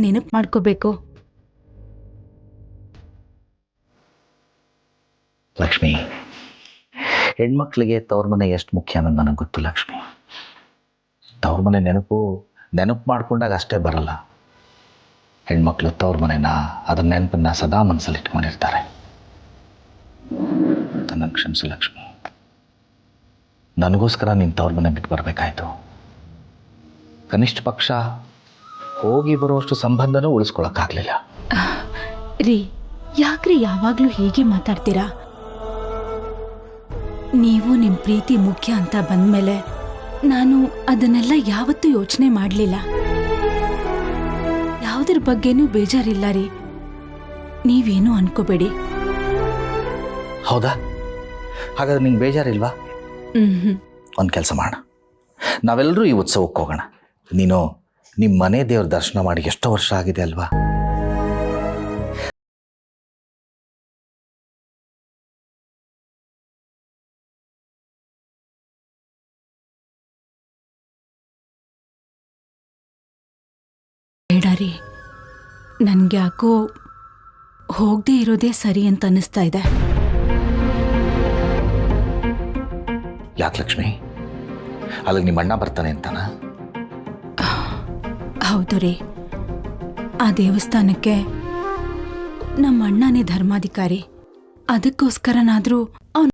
ನೆನಪು ಮಾಡ್ಕೋಬೇಕು. ಲಕ್ಷ್ಮಿ, ಹೆಣ್ಮಕ್ಳಿಗೆ ತವ್ರ ಮನೆ ಎಷ್ಟು ಮುಖ್ಯ ಅನ್ನೋದು ನನಗೆ ಗೊತ್ತು ಲಕ್ಷ್ಮಿ. ತವ್ರ ಮನೆ ನೆನಪು ಮಾಡ್ಕೊಂಡಾಗ ಅಷ್ಟೇ ಬರಲ್ಲ. ಹೆಣ್ಮಕ್ಳು ತವ್ರ ಮನೆನ ಅದರ ನೆನಪನ್ನ ಸದಾ ಮನಸ್ಸಲ್ಲಿ ಇಟ್ಕೊಂಡಿರ್ತಾರೆ. ನನ್ನ ಕ್ಷಮಿಸು ಲಕ್ಷ್ಮಿ. ನನಗೋಸ್ಕರ ನೀನು ತವ್ರ ಮನೆ ಬಿಟ್ಟು ಬರಬೇಕಾಯ್ತು. ಕನಿಷ್ಠ ಪಕ್ಷ ಹೋಗಿ ಬರುವಷ್ಟು ಸಂಬಂಧನೂ ಉಳಿಸ್ಕೊಳಕ್ಕಾಗಲಿಲ್ಲ. ರೀ, ಯಾಕ್ರಿ ಯಾವಾಗಲೂ ಹೀಗೆ ಮಾತಾಡ್ತೀರಾ? ನೀವು ನಿಮ್ಮ ಪ್ರೀತಿ ಮುಖ್ಯ ಅಂತ ಬಂದಮೇಲೆ ನಾನು ಅದನ್ನೆಲ್ಲ ಯಾವತ್ತೂ ಯೋಚನೆ ಮಾಡಲಿಲ್ಲ. ಯಾವುದ್ರ ಬಗ್ಗೆನೂ ಬೇಜಾರಿಲ್ಲ ರೀ, ನೀವೇನೂ ಅನ್ಕೋಬೇಡಿ. ಹೌದಾ? ಹಾಗಾದ್ರೆ ನಿಂಗೆ ಬೇಜಾರಿಲ್ವಾ? ಒಂದು ಕೆಲಸ ಮಾಡೋಣ, ನಾವೆಲ್ಲರೂ ಈ ಉತ್ಸವಕ್ಕೆ ಹೋಗೋಣ. ನೀನು ನಿಮ್ಮ ಮನೆ ದೇವ್ರ ದರ್ಶನ ಮಾಡಿ ಎಷ್ಟೋ ವರ್ಷ ಆಗಿದೆ ಅಲ್ವಾ? ಬೇಡಾರಿ, ನನ್ಗೆ ಯಾಕೋ ಹೋಗದೆ ಇರೋದೇ ಸರಿ ಅಂತ ಅನ್ನಿಸ್ತಾ ಇದೆ. ಯಾಕೆ ಲಕ್ಷ್ಮಿ? ಅಲ್ಲಿಗೆ ನಿಮ್ಮ ಅಣ್ಣ ಬರ್ತಾನೆ ಅಂತಾನ? ಹೌದು ರೀ, ಆ ದೇವಸ್ಥಾನಕ್ಕೆ ನಮ್ಮ ಅಣ್ಣನೇ ಧರ್ಮಾಧಿಕಾರಿ. ಅದಕ್ಕೋಸ್ಕರನಾದ್ರೂ ಅವನು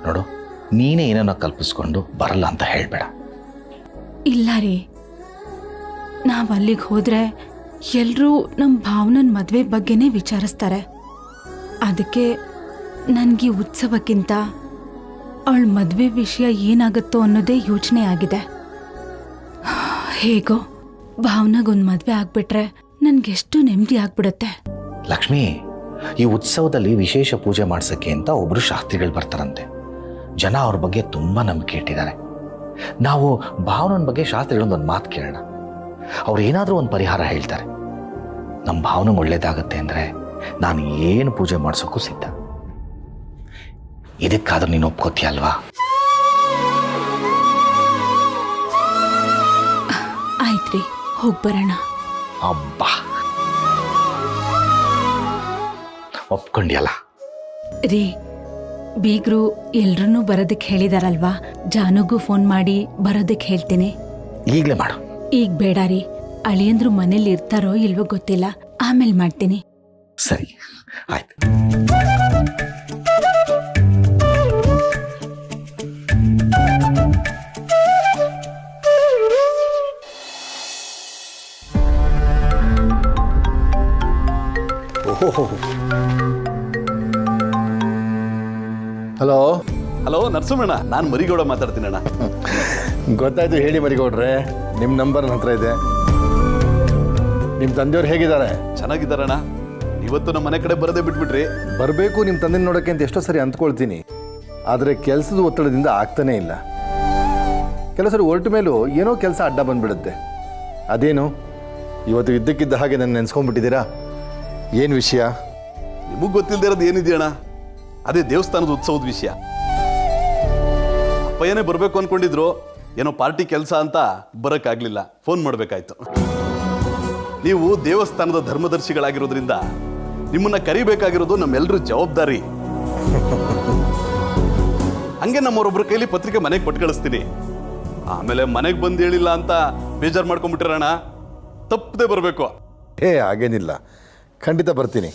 ನೋಡು, ನೀನೇ ಏನನ್ನ ಕಲ್ಪಿಸ್ಕೊಂಡು ಬರಲ್ಲ ಅಂತ ಹೇಳ್ಬೇಡ. ಇಲ್ಲ ರೀ, ನಾವು ಅಲ್ಲಿಗೆ ಹೋದ್ರೆ ಎಲ್ಲರೂ ನಮ್ಮ ಭಾವನನ್ ಮದುವೆ ಬಗ್ಗೆನೇ ವಿಚಾರಿಸ್ತಾರೆ. ಅದಕ್ಕೆ ನನಗೆ ಉತ್ಸವಕ್ಕಿಂತ ಅವಳ ಮದುವೆ ವಿಷಯ ಏನಾಗುತ್ತೋ ಅನ್ನೋದೇ ಯೋಚನೆ ಆಗಿದೆ. ಹೇಗೋ ಭಾವನಾಗೊಂದು ಮದುವೆ ಆಗ್ಬಿಟ್ರೆ ನನಗೆಷ್ಟು ನೆಮ್ಮದಿ ಆಗ್ಬಿಡುತ್ತೆ. ಲಕ್ಷ್ಮಿ, ಈ ಉತ್ಸವದಲ್ಲಿ ವಿಶೇಷ ಪೂಜೆ ಮಾಡ್ಸಕ್ಕೆ ಅಂತ ಒಬ್ರು ಶಾಸ್ತ್ರಿಗಳು ಬರ್ತಾರಂತೆ. ಜನ ಅವ್ರ ಬಗ್ಗೆ ತುಂಬಾ ನಂಬಿಕೆ ಇಟ್ಟಿದ್ದಾರೆ. ನಾವು ಭಾವನನ ಬಗ್ಗೆ ಶಾಸ್ತ್ರಿಗಳೊಂದೊಂದು ಮಾತು ಕೇಳೋಣ. ಅವ್ರು ಏನಾದರೂ ಒಂದು ಪರಿಹಾರ ಹೇಳ್ತಾರೆ. ನಮ್ಮ ಭಾವನೆ ಒಳ್ಳೇದಾಗತ್ತೆ ಅಂದರೆ ನಾನು ಏನು ಪೂಜೆ ಮಾಡ್ಸೋಕ್ಕೂ ಸಿದ್ಧ. ಇದಕ್ಕಾದ್ರೂ ನೀನು ಒಪ್ಕೋತೀಯ ಅಲ್ವಾ? ಆಯ್ತ್ರಿ, ಹೋಗ್ಬರೋಣ. ಅಬ್ಬಾ, ಒಪ್ಕೊಂಡಿಯಲ್ಲ? ರೀ, ಬೀಗ್ರು ಎಲ್ರನ್ನೂ ಬರೋದಕ್ಕೆ ಹೇಳಿದಾರಲ್ವಾ, ಜಾನುಗೂ ಫೋನ್ ಮಾಡಿ ಬರೋದಕ್ಕೆ ಹೇಳ್ತೀನಿ. ಈಗಲೇ ಮಾಡು. ಈಗ ಬೇಡ ರೀ, ಅಳಿಯಂದ್ರು ಮನೇಲಿ ಇರ್ತಾರೋ ಇಲ್ವೋ ಗೊತ್ತಿಲ್ಲ, ಆಮೇಲೆ ಮಾಡ್ತೀನಿ. ಸರಿ, ಆಯ್ತು. ಹಲೋ ಹಲೋ ನರಸಿಂಹಣ್ಣ, ನಾನು ಮರಿಗೌಡ ಮಾತಾಡ್ತೀನಣ್ಣ. ಗೊತ್ತಾಯ್ತು, ಹೇಳಿ ಮರಿಗೌಡ್ರೆ. ನಿಮ್ಮ ನಂಬರ್ ನನ್ನ ಹತ್ರ ಇದೆ. ನಿಮ್ಮ ತಂದೆಯವ್ರು ಹೇಗಿದ್ದಾರೆ? ಚೆನ್ನಾಗಿದ್ದಾರಣ್ಣ. ಇವತ್ತು ನಮ್ಮ ಮನೆ ಕಡೆ ಬರೋದೇ ಬಿಟ್ಬಿಟ್ರಿ. ಬರಬೇಕು ನಿಮ್ಮ ತಂದೆ ನೋಡೋಕ್ಕೆ ಅಂತ ಎಷ್ಟೋ ಸರಿ ಅಂದ್ಕೊಳ್ತೀನಿ, ಆದರೆ ಕೆಲಸದ ಒತ್ತಡದಿಂದ ಆಗ್ತಾನೇ ಇಲ್ಲ. ಕೆಲವು ಸರಿ ಹೊರಟ ಮೇಲೂ ಏನೋ ಕೆಲಸ ಅಡ್ಡ ಬಂದ್ಬಿಡುತ್ತೆ. ಅದೇನು ಇವತ್ತು ಇದ್ದಕ್ಕಿದ್ದ ಹಾಗೆ ನನ್ನ ನೆನೆಸ್ಕೊಂಡ್ಬಿಟ್ಟಿದ್ದೀರಾ? ಏನು ವಿಷಯ? ನಿಮಗೆ ಗೊತ್ತಿಲ್ಲದೆ ಇರೋದು ಏನಿದೆಯಣ್ಣ? ಅದೇ ದೇವಸ್ಥಾನದ ಉತ್ಸವದ ವಿಷಯ. ಅಪ್ಪಯ್ಯನೇ ಬರಬೇಕು ಅನ್ಕೊಂಡಿದ್ರು, ಏನೋ ಪಾರ್ಟಿ ಕೆಲಸ ಅಂತ ಬರೋಕ್ಕಾಗಲಿಲ್ಲ. ಫೋನ್ ಮಾಡಬೇಕಾಯ್ತು. ನೀವು ದೇವಸ್ಥಾನದ ಧರ್ಮದರ್ಶಿಗಳಾಗಿರೋದ್ರಿಂದ ನಿಮ್ಮನ್ನ ಕರಿಬೇಕಾಗಿರೋದು ನಮ್ಮೆಲ್ಲರೂ ಜವಾಬ್ದಾರಿ. ಹಂಗೆ ನಮ್ಮವರೊಬ್ಬರ ಕೈಲಿ ಪತ್ರಿಕೆ ಮನೆಗೆ ಕೊಟ್ಟು ಕಳಿಸ್ತೀನಿ. ಆಮೇಲೆ ಮನೆಗೆ ಬಂದು ಹೇಳಿಲ್ಲ ಅಂತ ಬೇಜಾರು ಮಾಡ್ಕೊಂಡ್ಬಿಟ್ಟಿರೋಣ. ತಪ್ಪದೆ ಬರಬೇಕು. ಹಾಗೇನಿಲ್ಲ, ಖಂಡಿತ ಬರ್ತೀನಿ.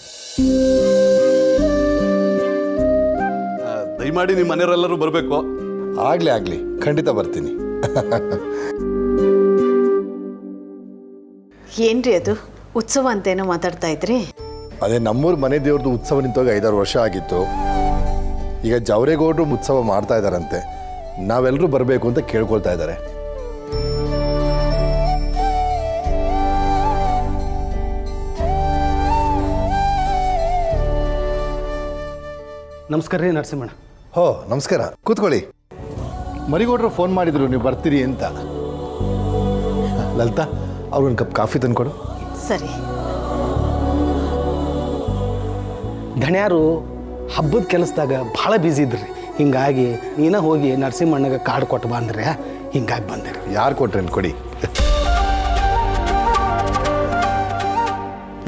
ದಯಮಾಡಿ ನಿಮ್ಮ ಮನೆಯವರೆಲ್ಲರೂ ಬರಬೇಕು. ಆಗಲಿ, ಖಂಡಿತ ಬರ್ತೀನಿ. ಏನ್ರಿ ಅದು ಉತ್ಸವ ಅಂತೇನೋ ಮಾತಾಡ್ತಾ ಇದ್ರಿ? ಅದೇ ನಮ್ಮೂರು ಮನೆ ದೇವ್ರದ್ದು ಉತ್ಸವ ನಿಂತೋಗಿ 5-6 ವರ್ಷ ಆಗಿತ್ತು. ಈಗ ಜವರೇಗೌಡರು ಉತ್ಸವ ಮಾಡ್ತಾ ಇದ್ದಾರಂತೆ. ನಾವೆಲ್ಲರೂ ಬರಬೇಕು ಅಂತ ಕೇಳ್ಕೊಳ್ತಾ ಇದ್ದಾರೆ. ನಮಸ್ಕಾರ ರೀ ನರಸಿಂಹಣ್ಣ. ಹೋ, ನಮಸ್ಕಾರ, ಕೂತ್ಕೊಳ್ಳಿ. ಮರಿಗೌಡರು ಫೋನ್ ಮಾಡಿದ್ರು ನೀವು ಬರ್ತೀರಿ ಅಂತ. ಲಲಿತಾ, ಅವ್ರಿಗೊಂದು ಕಪ್ ಕಾಫಿ ತಂದ್ಕೊಡು. ಸರಿ. ಧಣ್ಯಾರು ಹಬ್ಬದ ಕೆಲಸದಾಗ ಭಾಳ ಬ್ಯುಸಿ ಇದ್ರಿ, ಹಿಂಗಾಗಿ ನೀನ ಹೋಗಿ ನರಸಿಂಹಣ್ಣಗೆ ಕಾರ್ಡ್ ಕೊಟ್ಟು ಬಂದ್ರೆ ಹಿಂಗಾಗಿ ಬಂದಿರಿ. ಯಾರು ಕೊಟ್ರೇನು ಕೊಡಿ.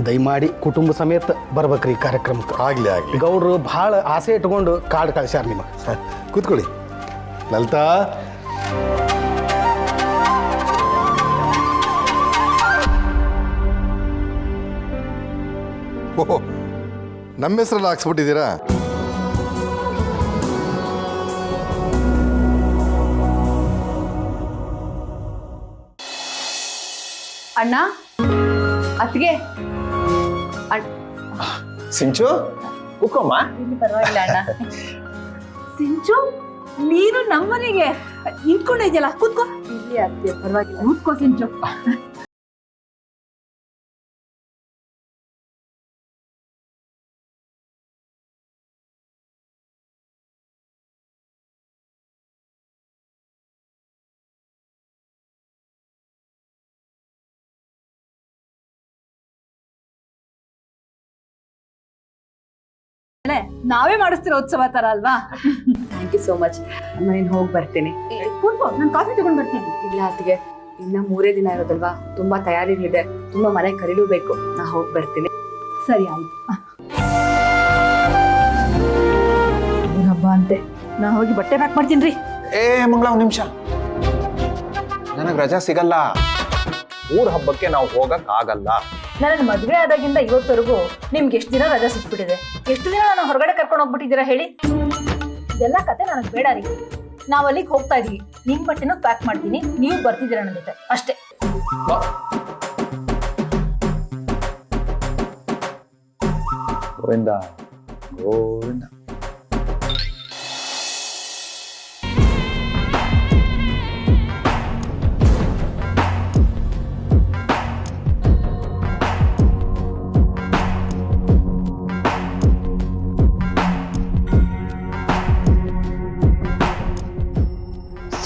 ದಯಮಾಡಿ ಕುಟುಂಬ ಸಮೇತ ಬರ್ಬೇಕ್ರಿ ಈ ಕಾರ್ಯಕ್ರಮಕ್ಕೆ. ಆಗಲಿ ಆಗಲಿ. ಗೌಡ್ರು ಭಾಳ ಆಸೆ ಇಟ್ಕೊಂಡು ಕಾರ್ಡ್ ಕಳ್ಸ್ಯಾರ ನಿಮಗೆ. ಕೂತ್ಕೊಳ್ಳಿ. ಲಲಿತಾ, ಓಹೋ, ನಮ್ಮ ಹೆಸರಲ್ಲಿ ಹಾಕ್ಸ್ಬಿಟ್ಟಿದ್ದೀರಾ? ಅಣ್ಣ, ಅತ್ತಿಗೆ, ಸಿಂಚು ಕೂಕಮ್ಮ. ಪರವಾಗಿಲ್ಲ ಅಣ್ಣ. ಸಿಂಚು, ನೀನು ನಮ್ಮನೆಗೆ ನಿಂತ್ಕೊಂಡೇ ಇದೆಯಲ್ಲ, ಕೂತ್ಕೋ. ಇಲ್ಲಿ ಅತ್ತಿಗೆ, ಪರವಾಗಿಲ್ಲ, ಕೂತ್ಕೋ ಸಿಂಚು. ನಾವೇ ಮಾಡಿಸ್ತಿರೋ ಉತ್ಸವ ತರ ಅಲ್ವಾ? Thank you so much. ನಾನು ಹೋಗಿ ಬರ್ತೇನೆ. ಕೂತ್ಕೋ, ನಾನು ಕಾಫಿ ತಗೊಂಡ್ ಬರ್ತೀನಿ. ಇಲ್ಲ ಅತ್ತಿಗೆ, ಇನ್ನ 3 ದಿನ ಇರೋದಲ್ವಾ, ತುಂಬಾ ತಯಾರಿಗಳಿದೆ, ತುಂಬಾ ಮನೆ ಕರೀಲೂಬೇಕು. ನಾ ಹೋಗಿ ಬರ್ತೀನಿ. ಸರಿ, ಆಯ್ತು. ಹಬ್ಬ ಅಂತೆ, ನಾ ಹೋಗಿ ಬಟ್ಟೆ ಪ್ಯಾಕ್ ಮಾಡ್ತೀನಿ ರೀ. ಮಂಗಳ, ಒಂದು ನಿಮಿಷ. ನನಗೆ ರಜಾ ಸಿಗಲ್ಲ. ಊರ್ ಹಬ್ಬಕ್ಕೆ ನಾವು ಹೋಗಕ್ ಆಗಲ್ಲ. ನನ್ನ ಮದ್ವೆ ಆದಾಗಿಂದ ಇವತ್ತವರೆಗೂ ನಿಮ್ಗೆ ಎಷ್ಟು ದಿನ ರಜಾ ಸಿಕ್ಬಿಟ್ಟಿದೆ? ಎಷ್ಟು ದಿನ ನಾನು ಹೊರಗಡೆ ಕರ್ಕೊಂಡು ಹೋಗ್ಬಿಟ್ಟಿದ್ದೀರಾ ಹೇಳಿ? ಇದೆಲ್ಲ ಕತೆ ನನಗೆ ಬೇಡ ರೀ. ನಾವ್ ಅಲ್ಲಿಗೆ ಹೋಗ್ತಾ ಇದೀವಿ, ನಿಮ್ ಬಟ್ಟೆನೂ ಪ್ಯಾಕ್ ಮಾಡ್ತೀನಿ, ನೀವು ಬರ್ತಿದ್ದೀರಾ ನನ್ನ ಜೊತೆ ಅಷ್ಟೇ. ಗೋವಿಂದ ಗೋವಿಂದ.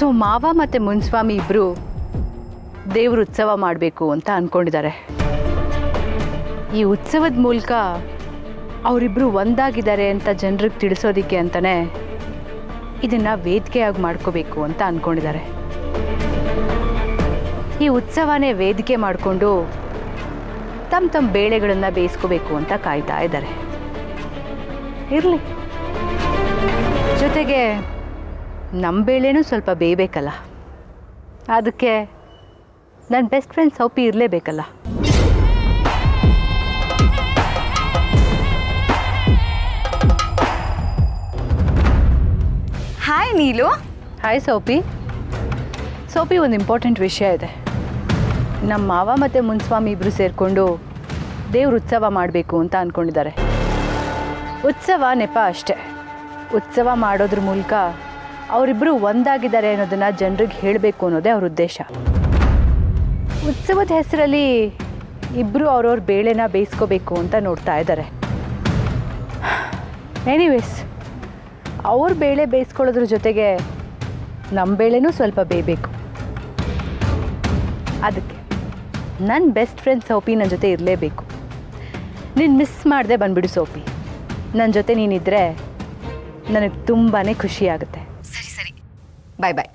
ಸೊ ಮಾವ ಮತ್ತು ಮುನ್ಸ್ವಾಮಿ ಇಬ್ಬರು ದೇವ್ರ ಉತ್ಸವ ಮಾಡಬೇಕು ಅಂತ ಅಂದ್ಕೊಂಡಿದ್ದಾರೆ. ಈ ಉತ್ಸವದ ಮೂಲಕ ಅವರಿಬ್ಬರು ಒಂದಾಗಿದ್ದಾರೆ ಅಂತ ಜನರಿಗೆ ತಿಳಿಸೋದಕ್ಕೆ ಅಂತಲೇ ಇದನ್ನು ವೇದಿಕೆಯಾಗಿ ಮಾಡ್ಕೋಬೇಕು ಅಂತ ಅಂದ್ಕೊಂಡಿದ್ದಾರೆ. ಈ ಉತ್ಸವನೇ ವೇದಿಕೆ ಮಾಡಿಕೊಂಡು ತಮ್ಮ ಬೇಳೆಗಳನ್ನು ಬೇಯಿಸ್ಕೋಬೇಕು ಅಂತ ಕಾಯ್ತಾ ಇದ್ದಾರೆ. ಇರಲಿ, ಜೊತೆಗೆ ನಮ್ಮ ಬೇಳೆನೂ ಸ್ವಲ್ಪ ಬೇಯಬೇಕಲ್ಲ, ಅದಕ್ಕೆ ನನ್ನ ಬೆಸ್ಟ್ ಫ್ರೆಂಡ್ ಸೌಪಿ ಇರಲೇಬೇಕಲ್ಲ. ಹಾಯ್ ನೀಲು. ಹಾಯ್ ಸೌಪಿ. ಸೌಪಿ, ಒಂದು ಇಂಪಾರ್ಟೆಂಟ್ ವಿಷಯ ಇದೆ. ನಮ್ಮ ಮಾವ ಮತ್ತು ಮುನ್ಸ್ವಾಮಿ ಇಬ್ಬರು ಸೇರಿಕೊಂಡು ದೇವ್ರ ಉತ್ಸವ ಮಾಡಬೇಕು ಅಂತ ಅಂದ್ಕೊಂಡಿದ್ದಾರೆ. ಉತ್ಸವ ನೆಪ ಅಷ್ಟೆ. ಉತ್ಸವ ಮಾಡೋದ್ರ ಮೂಲಕ ಅವರಿಬ್ಬರು ಒಂದಾಗಿದ್ದಾರೆ ಅನ್ನೋದನ್ನು ಜನರಿಗೆ ಹೇಳಬೇಕು ಅನ್ನೋದೇ ಅವ್ರ ಉದ್ದೇಶ. ಉತ್ಸವದ ಹೆಸರಲ್ಲಿ ಇಬ್ಬರು ಅವ್ರವ್ರ ಬೇಳೆನ ಬೇಯಿಸ್ಕೋಬೇಕು ಅಂತ ನೋಡ್ತಾ ಇದ್ದಾರೆ. ಎನಿವೇಸ್, ಅವ್ರ ಬೇಳೆ ಬೇಯಿಸ್ಕೊಳ್ಳೋದ್ರ ಜೊತೆಗೆ ನಮ್ಮ ಬೇಳೆನೂ ಸ್ವಲ್ಪ ಬೇಯಬೇಕು. ಅದಕ್ಕೆ ನನ್ನ ಬೆಸ್ಟ್ ಫ್ರೆಂಡ್ ಸೋಪಿ ನನ್ನ ಜೊತೆ ಇರಲೇಬೇಕು. ನೀನು ಮಿಸ್ ಮಾಡದೆ ಬಂದುಬಿಡು ಸೋಪಿ. ನನ್ನ ಜೊತೆ ನೀನಿದ್ದರೆ ನನಗೆ ತುಂಬಾ ಖುಷಿಯಾಗುತ್ತೆ. ಸರಿ, ಬಾಯ್ ಬಾಯ್.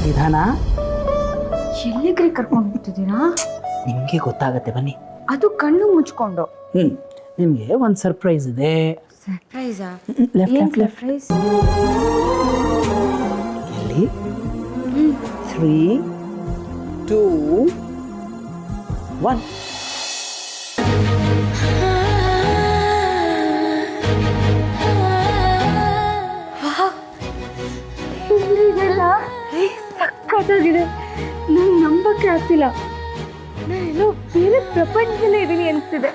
ನಿಧಾನ. ಎಲ್ಲಿಗ್ರಿ ಕರ್ಕೊಂಡು ಹೋಗ್ತಿದ್ದೀರಾ? ನಿಮಗೆ ಗೊತ್ತಾಗತ್ತೆ, ಬನ್ನಿ. ಅದು ಕಣ್ಣು ಮುಚ್ಕೊಂಡು. ನಿಮಗೆ ಒಂದು ಸರ್ಪ್ರೈಸ್ ಇದೆ. ಸರ್ಪ್ರೈಸಾ? Left surprise? ಇಲ್ಲಿ 3, 2, 1. ಸಕ್ಕತ್ತಾಗಿದೆ. ನಂಗೆ ನಂಬಕ್ಕೆ ಆಗ್ತಿಲ್ಲ. ನಾನು ಬೇರೆ ಪ್ರಪಂಚದಲ್ಲೇ ಇದ್ದೀನಿ ಅನಿಸ್ತಿದೆ.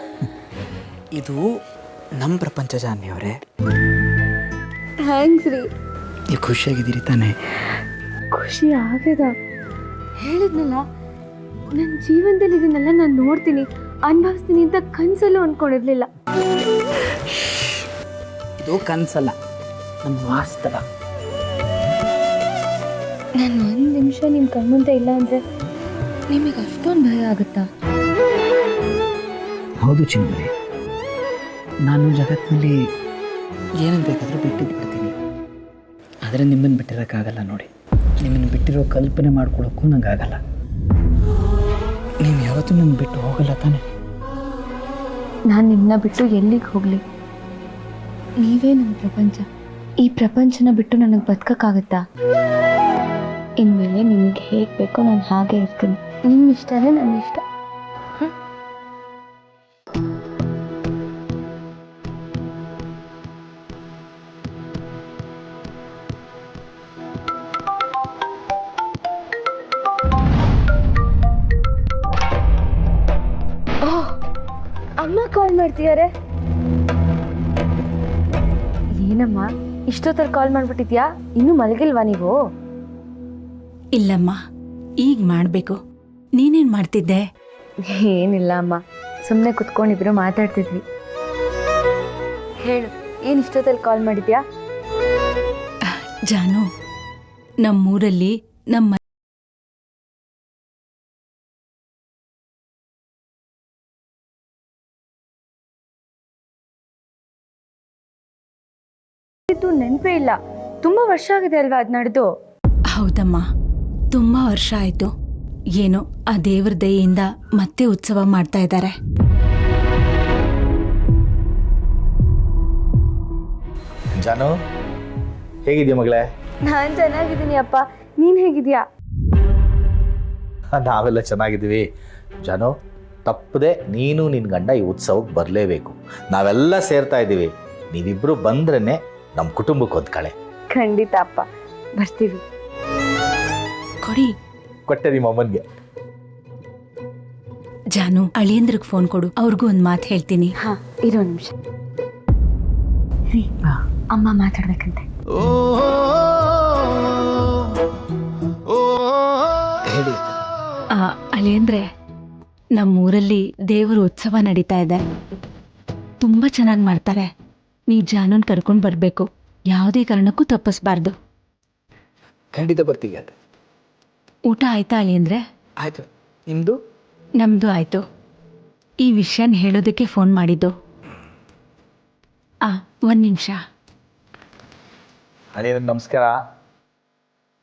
ಇದು ನಮ್ಮ ಪ್ರಪಂಚ ಜಾನ್ವಿ ಅವರೇ. ಥ್ಯಾಂಕ್ಸ್ ರೀ. ನೀವು ಖುಷಿಯಾಗಿದ್ದೀರಿ ತಾನೇ? ಖುಷಿ ಆಗದ ಹೇಳಿದ್ನಲ್ಲ, ನನ್ನ ಜೀವನದಲ್ಲಿ ಇದನ್ನೆಲ್ಲ ನಾನು ನೋಡ್ತೀನಿ, ಅನುಭವಿಸ್ತೀನಿ ಅಂತ ಕನಸಲ್ಲೂ ಅಂದ್ಕೊಂಡಿರ್ಲಿಲ್ಲ. ಇದು ಕನಸಲ್ಲ, ನಮ್ಮ ವಾಸ್ತವ. ನಾನು ಒಂದು ನಿಮಿಷ ನಿಮ್ಮ ಕಣ್ಮುಂದೆ ಇಲ್ಲ ಅಂದರೆ ನಿಮಗೆ ಅಷ್ಟೊಂದು ಭಯ ಆಗುತ್ತಾ? ಹೌದು ಚಿನ್ಮರಿ, ನಾನು ಜಗತ್ತಿನಲ್ಲಿ ಏನನ್ನು ಬೇಕಾದರೂ ಬಿಟ್ಟಿದ್ದು ಬಿಡ್ತೀನಿ. ಆದರೆ ನಿಮ್ಮನ್ನು ಬಿಟ್ಟಿರೋಕ್ಕಾಗಲ್ಲ ನೋಡಿ. ನಿಮ್ಮನ್ನು ಬಿಟ್ಟಿರೋ ಕಲ್ಪನೆ ಮಾಡ್ಕೊಳ್ಳೋಕ್ಕೂ ನಂಗೆ ಆಗಲ್ಲ. ನೀವು ಯಾವತ್ತೂ ನನ್ನ ಬಿಟ್ಟು ಹೋಗಲ್ಲ ತಾನೆ? ನಾನು ನಿಮ್ಮನ್ನ ಬಿಟ್ಟು ಎಲ್ಲಿಗೆ ಹೋಗಲಿ? ನೀವೇ ನಮ್ಮ ಪ್ರಪಂಚ. ಈ ಪ್ರಪಂಚನ ಬಿಟ್ಟು ನನಗೆ ಬದುಕೋಕ್ಕಾಗತ್ತಾ? ಇನ್ಮೇಲೆ ನಿಮಗೆ ಹೇಗೆ ಬೇಕೋ ನಾನು ಹಾಗೆ ಇರ್ತೀನಿ. ನಿಮ್ಮ ಇಷ್ಟನೇ ನನ್ನ ಇಷ್ಟ. ಅಮ್ಮ ಕಾಲ್ ಮಾಡ್ತಿದ್ದಾರೆ. ಏನಮ್ಮ ಇಷ್ಟೊತ್ತರ ಕಾಲ್ ಮಾಡ್ಬಿಟ್ಟಿದ್ಯಾ? ಇನ್ನೂ ಮಲಗಿಲ್ವಾ ನೀವು? ಇಲ್ಲಮ್ಮ, ಈಗ ಮಾಡಬೇಕು. ನೀನೇನು ಮಾಡ್ತಿದ್ದೆ? ಏನಿಲ್ಲ ಅಮ್ಮ, ಸುಮ್ಮನೆ ಕುತ್ಕೊಂಡಿಬ್ರು ಮಾತಾಡ್ತಿದ್ವಿ. ಹೇಳು, ಏನು ಇಷ್ಟೊತ್ತಲ್ಲಿ ಕಾಲ್ ಮಾಡಿದ್ಯಾ? ಜಾನು, ನಮ್ಮೂರಲ್ಲಿ ನಮ್ಮ ಇದು ನೆನಪೇ ಇಲ್ಲ. ತುಂಬಾ ವರ್ಷ ಆಗಿದೆ ಅಲ್ವಾ ಅದು ನಡೆದು? ಹೌದಮ್ಮ, ತುಂಬಾ ವರ್ಷ ಆಯ್ತು. ಏನೋ ಆ ದೇವ್ರ ದಯೆಯಿಂದ ಮತ್ತೆ ಉತ್ಸವ ಮಾಡ್ತಾ ಇದ್ದಾರೆ. ಜಾನು, ಹೇಗಿದ್ಯಾ ಮಗಳೇ? ನಾನು ಚೆನ್ನಾಗಿದ್ದೀನಿ ಅಪ್ಪ, ನೀನು ಹೇಗಿದ್ಯಾ? ನಾವೆಲ್ಲ ಚೆನ್ನಾಗಿದ್ದೀವಿ. ಜಾನು, ತಪ್ಪದೆ ನೀನು ನಿನ್ನ ಗಂಡ ಈ ಉತ್ಸವಕ್ಕೆ ಬರಲೇಬೇಕು. ನಾವೆಲ್ಲ ಸೇರ್ತಾ ಇದ್ದೀವಿ. ನೀವಿಬ್ಬರು ಬಂದ್ರೇ ನಮ್ಮ ಕುಟುಂಬಕ್ಕೆ ಒಂದು ಕಳೆ. ಖಂಡಿತ ಅಪ್ಪ, ಬರ್ತೀವಿ. ಕೊಡಿ. ಕೊಟ್ಟೆ ನಿಮ್ಮ ಅಮ್ಮನಿಗೆ. ಜಾನು, ಅಳಿಯಂದ್ರಿಗೆ ಫೋನ್ ಕೊಡು, ಅವ್ರಿಗೂ ಒಂದು ಮಾತು ಹೇಳ್ತೀನಿ. ಹಾ, ಇರೋ ನಿಮಿಷ. ರೀ, ಅಮ್ಮ ಮಾತಾಡ್ಬೇಕಂತೆ. ಹೇಳಿ. ಅಳಿಯಂದ್ರೆ, ನಮ್ಮೂರಲ್ಲಿ ದೇವರ ಉತ್ಸವ ನಡೀತಾ ಇದೆ. ತುಂಬ ಚೆನ್ನಾಗಿ ಮಾಡ್ತಾರೆ. ನೀವು ಜಾನುನ್ ಕರ್ಕೊಂಡು ಬರಬೇಕು. ಯಾವುದೇ ಕಾರಣಕ್ಕೂ ತಪ್ಪಿಸ್ಬಾರ್ದು. ಖಂಡಿತ ಬರ್ತೀವಿ. ಅದು ಊಟ ಆಯ್ತಾ ಅಳಿಯಂದ್ರೆ? ಆಯಿತು. ನಿಮ್ಮದು? ನಮ್ಮದು ಆಯಿತು. ಈ ವಿಷಯನ ಹೇಳೋದಕ್ಕೆ ಫೋನ್ ಮಾಡಿದ್ದು. ಒಂದು ನಿಮಿಷ. ಅಳಿಯನ ನಮಸ್ಕಾರ.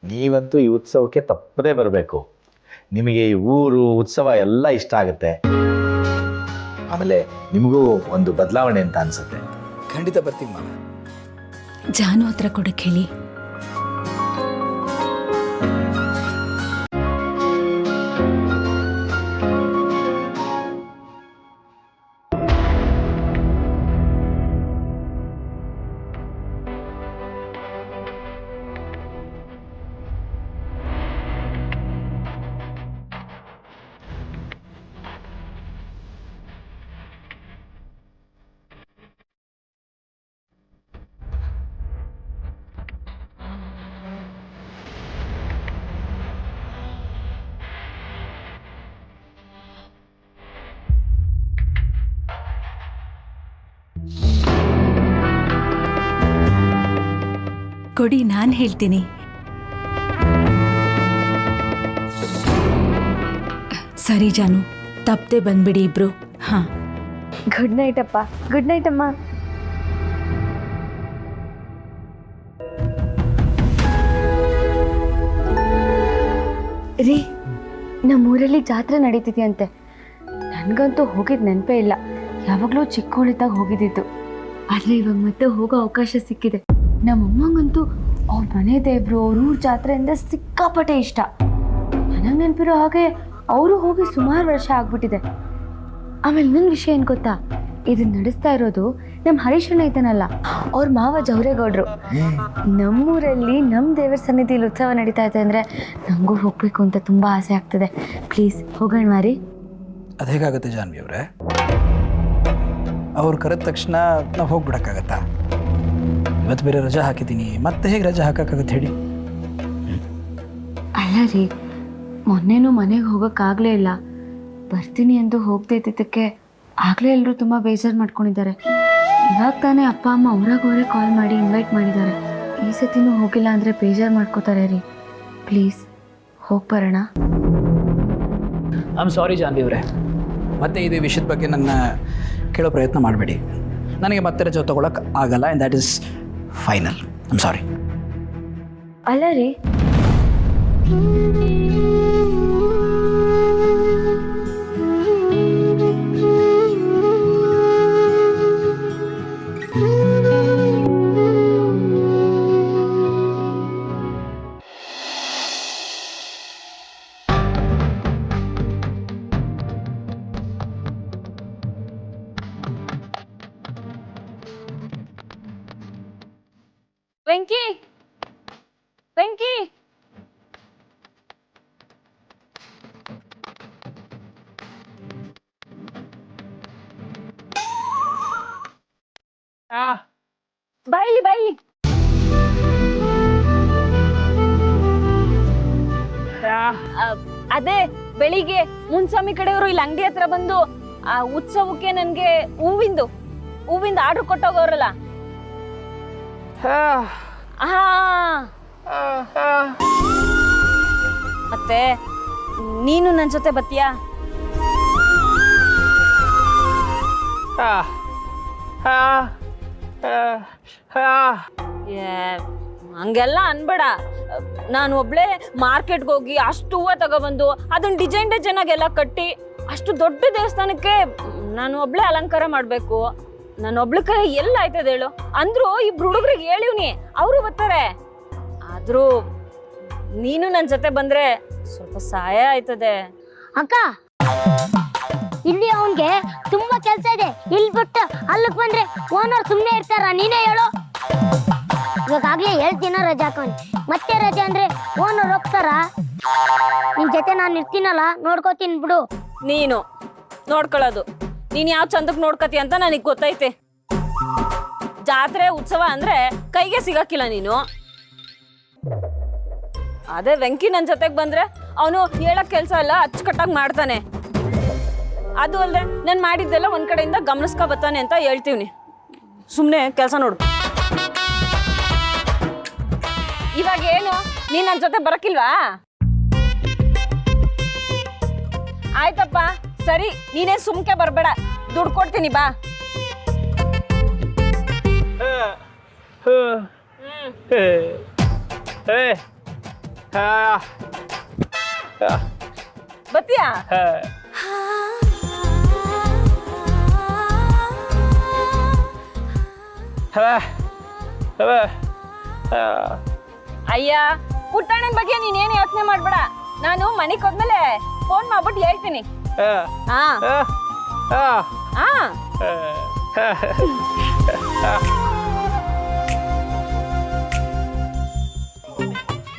ನೀವಂತೂ ಈ ಉತ್ಸವಕ್ಕೆ ತಪ್ಪದೇ ಬರಬೇಕು. ನಿಮಗೆ ಈ ಊರು ಉತ್ಸವ ಎಲ್ಲ ಇಷ್ಟ ಆಗುತ್ತೆ. ಆಮೇಲೆ ನಿಮಗೂ ಒಂದು ಬದಲಾವಣೆ ಅಂತ ಅನ್ಸುತ್ತೆ. ಖಂಡಿತ ಬರ್ತೀವಿ ಮಾವ. ಜಾನು ಹತ್ರ ಕೊಡಕ್ಕೆ ಹೇಳಿ. ಕೊಡಿ, ನಾನು ಹೇಳ್ತೀನಿ. ಸರಿ ಜಾನು, ತಪ್ಪದೆ ಬಂದ್ಬಿಡಿ ಇಬ್ರು. ಹಾ, ಗುಡ್ ನೈಟ್ ಅಪ್ಪ. ಗುಡ್ ನೈಟ್ ಅಮ್ಮ. ರೀ, ನಮ್ಮೂರಲ್ಲಿ ಜಾತ್ರೆ ನಡೀತಿದೆಯಂತೆ. ನನಗಂತೂ ಹೋಗಿದ್ದು ನೆನಪೇ ಇಲ್ಲ. ಯಾವಾಗಲೂ ಚಿಕ್ಕವಳಿದ್ದಾಗ ಹೋಗಿದ್ದಿತ್ತು. ಆದರೆ ಇವಾಗ ಮತ್ತೆ ಹೋಗೋ ಅವಕಾಶ ಸಿಕ್ಕಿದೆ. ನಮ್ಮಮ್ಮಂಗಂತೂ ಅವ್ರ ಮನೆ ದೇವರು, ಅವ್ರ ಊರ ಜಾತ್ರೆ ಅಂದರೆ ಸಿಕ್ಕಾಪಟ್ಟೆ ಇಷ್ಟ. ನನಗೆ ನೆನಪಿರೋ ಹಾಗೆ ಅವರು ಹೋಗಿ ಸುಮಾರು ವರ್ಷ ಆಗ್ಬಿಟ್ಟಿದೆ. ಆಮೇಲೆ ಇನ್ನೊಂದು ವಿಷಯ ಏನು ಗೊತ್ತಾ? ಇದನ್ನ ನಡೆಸ್ತಾ ಇರೋದು ನಮ್ಮ ಹರೀಶಣ್ಣ ಇದ್ದಾನಲ್ಲ, ಅವ್ರ ಮಾವ ಜವರೇಗೌಡರು. ನಮ್ಮೂರಲ್ಲಿ ನಮ್ಮ ದೇವರ ಸನ್ನಿಧಿಯಲ್ಲಿ ಉತ್ಸವ ನಡೀತಾ ಇದೆ ಅಂದರೆ ನನಗೂ ಹೋಗಬೇಕು ಅಂತ ತುಂಬ ಆಸೆ ಆಗ್ತದೆ. ಪ್ಲೀಸ್ ಹೋಗೋಣ ಮಾರಿ. ಅದು ಹೇಗಾಗುತ್ತೆ ಜಾನ್ವಿ ಅವರೇ? ಅವ್ರು ಕರೆದ ತಕ್ಷಣ ನಾವು ಹೋಗ್ಬಿಡೋಕ್ಕಾಗತ್ತಾ? ಇವತ್ತು ಬೇರೆ ರಜೆ ಹಾಕಿದ್ದೀನಿ, ಮತ್ತೆ ಹೇಗೆ ರಜೆ ಹಾಕೋಕ್ಕಾಗತ್ತೆ ಹೇಳಿ? ಅಲ್ಲ ರೀ, ಮೊನ್ನೆನೂ ಮನೆಗೆ ಹೋಗೋಕ್ಕಾಗಲೇ ಇಲ್ಲ. ಬರ್ತೀನಿ ಎಂದು ಹೋಗ್ತಾ ಇದ್ದಕ್ಕೆ ಆಗಲೇ ಎಲ್ಲರೂ ತುಂಬ ಬೇಜಾರು ಮಾಡ್ಕೊಂಡಿದ್ದಾರೆ. ಇವಾಗ ತಾನೇ ಅಪ್ಪ ಅಮ್ಮ ಅವರಾಗವರೇ ಕಾಲ್ ಮಾಡಿ ಇನ್ವೈಟ್ ಮಾಡಿದ್ದಾರೆ. ಈ ಸತಿನೂ ಹೋಗಿಲ್ಲ ಅಂದರೆ ಬೇಜಾರು ಮಾಡ್ಕೋತಾರೆ ರೀ. ಪ್ಲೀಸ್ ಹೋಗಿ ಬರೋಣ. ಐ ಆಮ್ ಸಾರಿ ಜಾನ್ವಿ ಅವರೇ, ಮತ್ತೆ ಇದೇ ವಿಷಯದ ಬಗ್ಗೆ ನನ್ನ ಕೇಳೋ ಪ್ರಯತ್ನ ಮಾಡಬೇಡಿ. ನನಗೆ ಮತ್ತೆ ರಜೆ ತೊಗೊಳಕ್ಕೆ ಆಗಲ್ಲ, and that is final. I am sorry. ಅಲ್ಲ ರೀ, ವೆಂಕಿ ವೆಂಕಿ ಬಾಯಿ ಬಾಯಿ. ಅದೇ ಬೆಳಿಗ್ಗೆ ಮುನ್ಸ್ವಾಮಿ ಕಡೆಯವರು ಇಲ್ಲಿ ಅಂಗಡಿ ಹತ್ರ ಬಂದು ಆ ಉತ್ಸವಕ್ಕೆ ನನ್ಗೆ ಹೂವಿಂದ ಆರ್ಡರ್ ಕೊಟ್ಟೋಗವ್ರಲ್ಲ. ಮತ್ತೆ ನೀನು ನನ್ನ ಜೊತೆ ಬತ್ತೀಯಾ? ಹಂಗೆಲ್ಲ ಅನ್ಬೇಡ. ನಾನು ಒಬ್ಳೆ ಮಾರ್ಕೆಟ್ಗೆ ಹೋಗಿ ಅಷ್ಟು ಹೂವು ತಗೊಬಂದು ಅದನ್ನ ಡಿಸೈನ್ ಆಗೆಲ್ಲ ಕಟ್ಟಿ ಅಷ್ಟು ದೊಡ್ಡ ದೇವಸ್ಥಾನಕ್ಕೆ ನಾನು ಒಬ್ಳೆ ಅಲಂಕಾರ ಮಾಡ್ಬೇಕು. ನಾನು ಒಬ್ಳ ಕೈ ಎಲ್ಲ ಆಯ್ತದ ಹೇಳು? ಅಂದ್ರು ಇಬ್ರು ಹುಡುಗ್ರಿಗೆ ಹೇಳಿವ್ನಿ, ಅವರು ಬರ್ತಾರೆ. ಆದ್ರೂ ನೀನು ನನ್ನ ಜೊತೆ ಬಂದ್ರೆ ಸ್ವಲ್ಪ ಸಹಾಯ ಆಯ್ತದೆ. ಅಕ್ಕ, ಇಲ್ಲಿ ಅವನ್ಗೆ ತುಂಬಾ ಕೆಲ್ಸ ಇದೆ. ಇಲ್ಲಿ ಬಿಟ್ಟು ಅಲ್ಲಿಗೆ ಬಂದ್ರೆ ಓನರ್ ಸುಮ್ನೆ ಇರ್ತಾರ? ನೀನೇ ಹೇಳು. ಇವಾಗಲೇ 7 ದಿನ ರಜೆ ಹಾಕೊಂಡ್ ಮತ್ತೆ ರಜೆ ಅಂದ್ರೆ ಓನರ್ ಹೋಗ್ತಾರ? ನಿನ್ ಜೊತೆ ನಾನು ಇರ್ತೀನಲ್ಲ, ನೋಡ್ಕೋತೀನಿ ಬಿಡು. ನೀನು ನೋಡ್ಕೊಳ್ಳೋದು ನೀನ್ ಯಾವ ಚಂದಕ್ ನೋಡ್ಕತಿ ಅಂತ ನನಗ್ ಗೊತ್ತೈತೆ. ಜಾತ್ರೆ ಉತ್ಸವ ಅಂದ್ರೆ ಕೈಗೆ ಸಿಗಕ್ಕಿಲ್ಲ ನೀನು. ಅದೇ ವೆಂಕಿ ನನ್ ಜೊತೆಗ್ ಬಂದ್ರೆ ಅವನು ಹೇಳಕ್ ಕೆಲ್ಸ ಎಲ್ಲ ಅಚ್ಚುಕಟ್ಟಾಗಿ ಮಾಡ್ತಾನೆ. ಅದು ಅಲ್ದೆ ನಾನು ಮಾಡಿದ್ದೆಲ್ಲ ಒಂದ್ ಕಡೆಯಿಂದ ಗಮನಿಸ್ಕೊ ಬರ್ತಾನೆ ಅಂತ ಹೇಳ್ತೀವ್ನಿ. ಸುಮ್ನೆ ಕೆಲ್ಸ ನೋಡು. ಇವಾಗ ಏನು, ನೀನ್ ನನ್ ಜೊತೆ ಬರಕ್ಕಿಲ್ವಾ? ಆಯ್ತಪ್ಪ ಸರಿ, ನೀನೇ ಸುಮ್ಕೆ ಬರ್ಬೇಡ, ದುಡ್ಡು ಕೊಡ್ತೀನಿ ಬಾ. ಬತ್ತೀಯಾ? ಅಯ್ಯ, ಪುಟ್ಟಣ್ಣನ ಬಗ್ಗೆ ನೀನೇನು ಯೋಚನೆ ಮಾಡ್ಬೇಡ. ನಾನು ಮನೆಗೆ ಹೋದ್ಮೇಲೆ ಫೋನ್ ಮಾಡ್ಬಿಟ್ಟು ಹೇಳ್ತೀನಿ.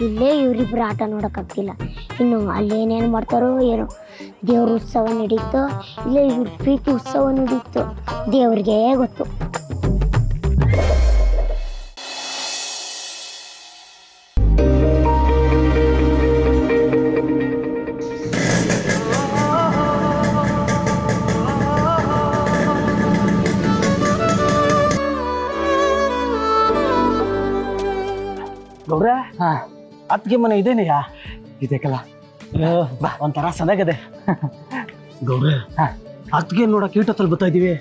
ಇಲ್ಲೇ ಇವರಿಬ್ರು ಆಟ ನೋಡಕ್ಕಾಗ್ತಿಲ್ಲ. ಇನ್ನು ಅಲ್ಲೇನೇನು ಮಾಡ್ತಾರೋ ಏನೋ. ದೇವ್ರ ಉತ್ಸವ ನಡೀತೋ ಇಲ್ಲ ಇವ್ರ ಪ್ರೀತಿ ಉತ್ಸವ ನಡೀತೋ, ದೇವ್ರಿಗೆ ಗೊತ್ತು. ಗೌರ, ಅತ್ತಿಗೆ ಮನೆ ಇದೇನೆಯಾ? ಇದಕ್ಕಲ್ಲ ಬಾ, ಒಂಥರ ಸದಾಗದೆ. ಗೌರ, ಅತ್ತಿಗೆ ನೋಡಕ್ಕೆ ಈಟೊತ್ತಲ್ಲಿ ಬರ್ತಾ ಇದೀವಿ,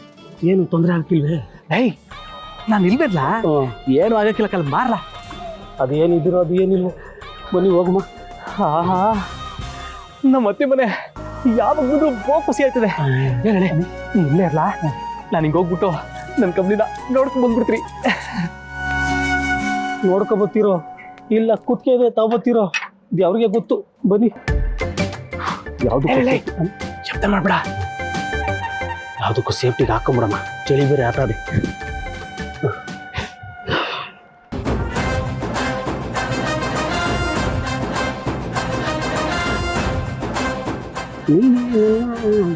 ಏನು ತೊಂದರೆ ಆಗ್ತಿಲ್ವೇ? ಏಯ್, ನಾನು ಇಲ್ಬೇಡ್ಲ? ಏನು ಆಗಕ್ಕಿಲ್ಲ, ಕಲ್ ಮಾರ್ಲ. ಅದೇನಿದ್ರು ಅದು ಏನಿಲ್ವ, ಬನ್ನಿ ಹೋಗಮ್ಮ. ಹಾ, ನಮ್ಮ ಅತ್ತೆ ಮನೆ ಯಾವಾಗ ಬಂದ್ರು ಬಹು ಖುಷಿ ಆಯ್ತದೆ. ಹೇಳಿ, ಇಲ್ಲೇ ಇರಲ್ಲ, ನಾನು ಹಿಂಗೆ ಹೋಗ್ಬಿಟ್ಟು ನನ್ನ ಕಂಪ್ನಿನ ನೋಡ್ಕೊಂಡು ಬಂದ್ಬಿಡ್ತೀರಿ. ನೋಡ್ಕೊಬತ್ತೀರೋ ಇಲ್ಲ ಕುತ್ಕೆ ಇದೆ ತಗೋಬತ್ತೀರೋ, ಇದು ಅವ್ರಿಗೆ ಗೊತ್ತು. ಬನ್ನಿ. ಯಾವ್ದು ಶಬ್ದ ಮಾಡ್ಬೇಡ, ಯಾವುದಕ್ಕೂ ಸೇಫ್ಟಿಗೆ ಹಾಕೊಂಬಿಡಮ್ಮ. ಚಳಿ ಬೇರೆ ಆಟ ಅದೇ.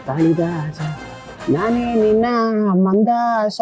ಕಾಳಿದಾಸ ನಾನೇ ನಿನ್ನ ಮಂದಾಸ.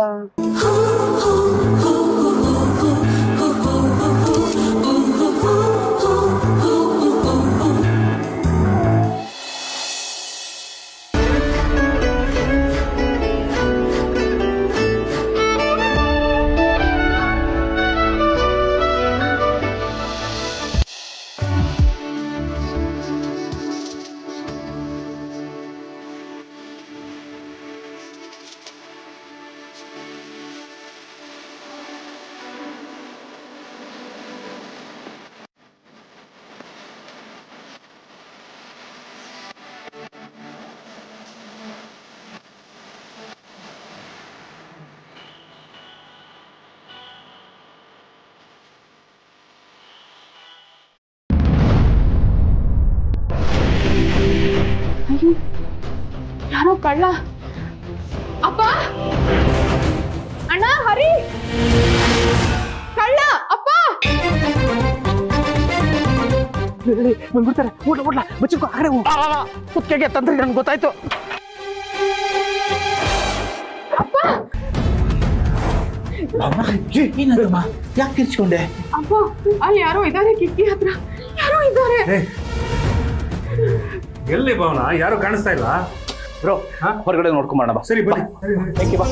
ಯಾರೋ ಕಳ್ಳ. ಅಪ್ಪ, ಅಣ್ಣ, ಹರಿ, ಕಳ್ಳ, ಅಪ್ಪ. ಬಂದ್ಬಿಡ್ತಾರೆ. ಓಡ್ಲ ಬಚ್ಚಿಕೋ. ಅರೆ ಕುತ್ತಿಗೆಗೆ ತಂದ್ರಿ, ನನ್ಗೆ ಗೊತ್ತಾಯ್ತು. ಏನಮ್ಮ, ಯಾಕೆ ಕಿರ್ಚ್ಕೊಂಡೆ? ಅಪ್ಪ, ಅಲ್ಲಿ ಯಾರೋ ಇದ್ದಾರೆ, ಕಿಟಕಿ ಹತ್ರ ಯಾರೋ ಇದ್ದಾರೆ. ಎಲ್ಲಿ ಭಾವನ? ಯಾರು ಕಾಣಿಸ್ತಾ ಇಲ್ಲ ಬ್ರೋ, ಹೊರಗಡೆ ನೋಡ್ಕೊಂಬರೋಣ ಬಾ. ಸರಿ ಬನ್ನಿ. ಬಾ.